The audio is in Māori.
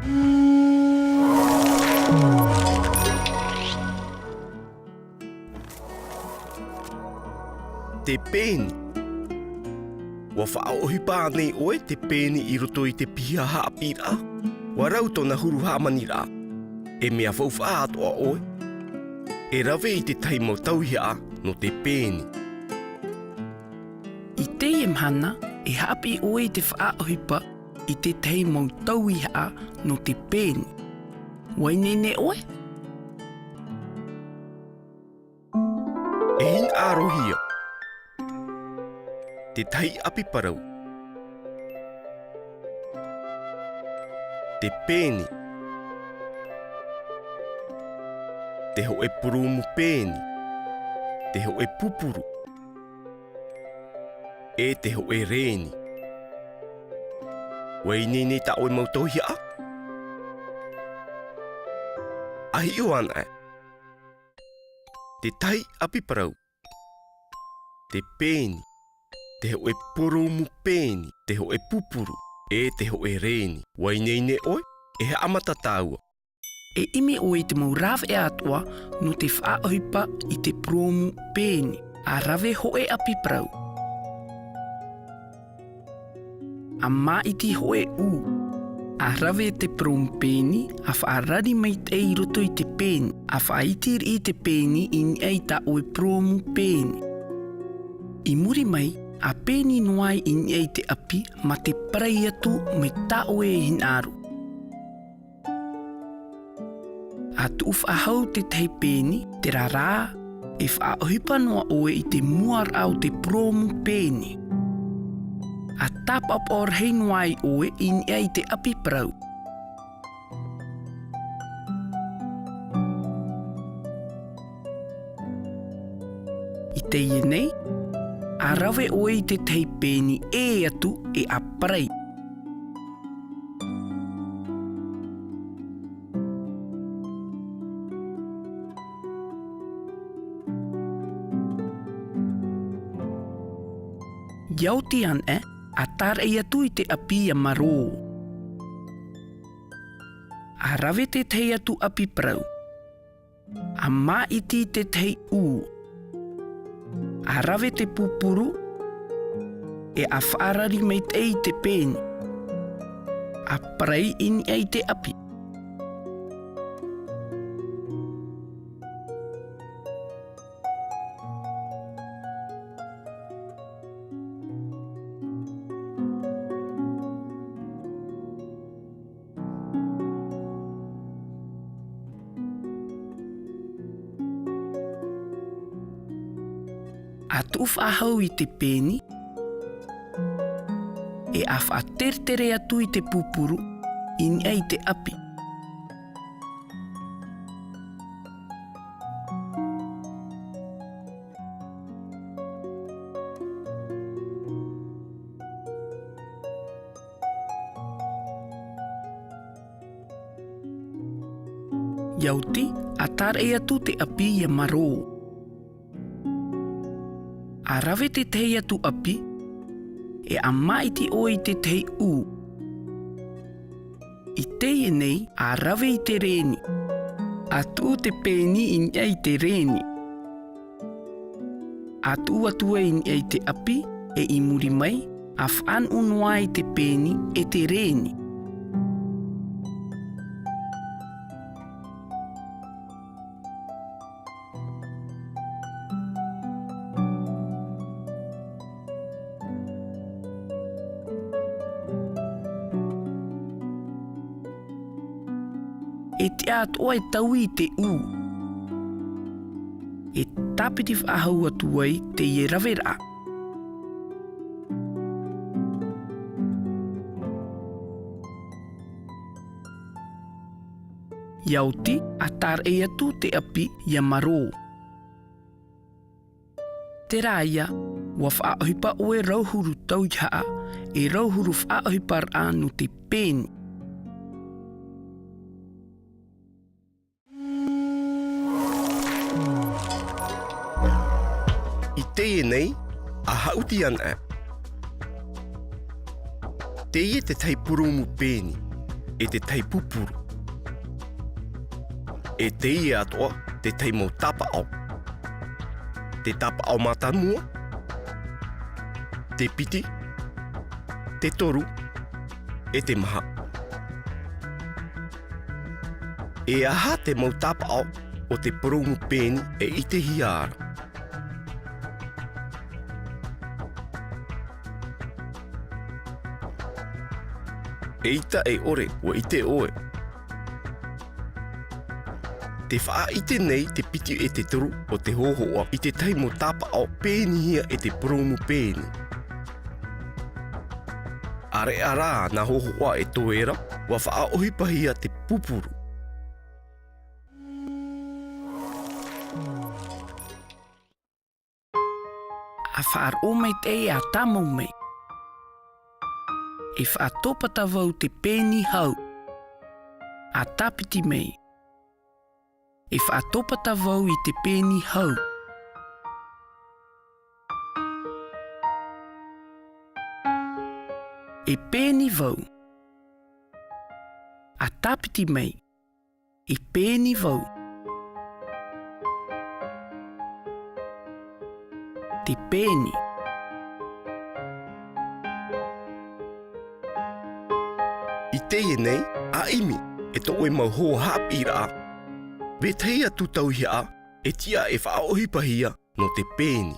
Te pēni. Wa whaohi pānei oe te pēni I roto I te piha haapira. Wa rau tona huru haamanira. E mea whauwha atoa oe. E rawe I te taimau tauhia no te pēni. I te mhana, e hapi oe te whaohipa I te taimau tauhia no te pēni. Wainene oe? E hin arohia. Te tai api parau. Te pēni. Te ho e purumu pēni. Te ho e pupuru. E te ho e rēni. Wainene ta oe mautohia a? Ahi o ana e. Te tai api parau. Te pēni. Te ho e purumu pēni. Te ho e pupuru. E te ho e rēni. Wainene oe, e he amata tāua. E ime oe te mau rawe atua no te whaohipa I te purumu pēni. A rawe ho e api parau. A maiti ho e u. A rawe te purumu pēni, a whaarari mai te I roto I te pēni. A whaitir I te pēni I ei ta oe purumu pēni. I muri mai, a pēni noai I ei te api ma te parai atu me ta oe hin aru. A tu whaahau te tei pēni, te rārā, e whaohipa noa oe I te muar au te purumu pēni. A tap up or hei noai oe I ei te api parau. I te ienei, a rawe oe I te tei pēni e atu e a parai. Iauti an e, a tar e atu I te api a marō. A rawe te tei atu api parau. A maiti te tei u. A rawe te pupuru. E a whaarari mei tei te pēni. A parai in ei te api. A tu whaahau I te pēni, e a whaatertere atu I te pupuru, in ei te api. Iauti, a tar e atu te api ia marō. A rawe te tei atu api, e a maiti oe I te tei u. I tei nei, a rawe I te rēni. A tu te pēni in ei te rēni. A tu atua in ei te api, e I muri mai, a whan unua I te pēni e te rēni. E te atoa e tau I te u. E tapiti whaahau atu ai te I rawe rā. Iauti, a tar e atu te api ia marō. Te rāia, wa whaohipa oe rauhuru tauihaa, e rauhuru whaohipa rā no te pēni. I teie nei, a hauti ana. Teie te tei purumu pēni. e te tei pupuru. E te ia atoa te tei mo tapa au. Te tapa au matanua, te piti, te toru, e te maha. E aha te mau tapa au o te prongu pēni e i te hiara. E ita e ore o i te oe. Te wha i te nei te piti e te toru o te hohoa i te taimo tapa au pēni hia e te promu pēni. Are ara na hohoa e toera wa wha ohipahia te pupuru. A whaar o mei te a tamo mei. E whaatopata wau te pēni hau. A tapiti mei. E whaatopata wau i te pēni hau. E pēni wau. A tapiti mei. E pēni wau. Te pēni. I teie nei, a imi, e to oe mau hoa hapira. Ve teia tu tauhia, e tia e whaohipahia no te pēni.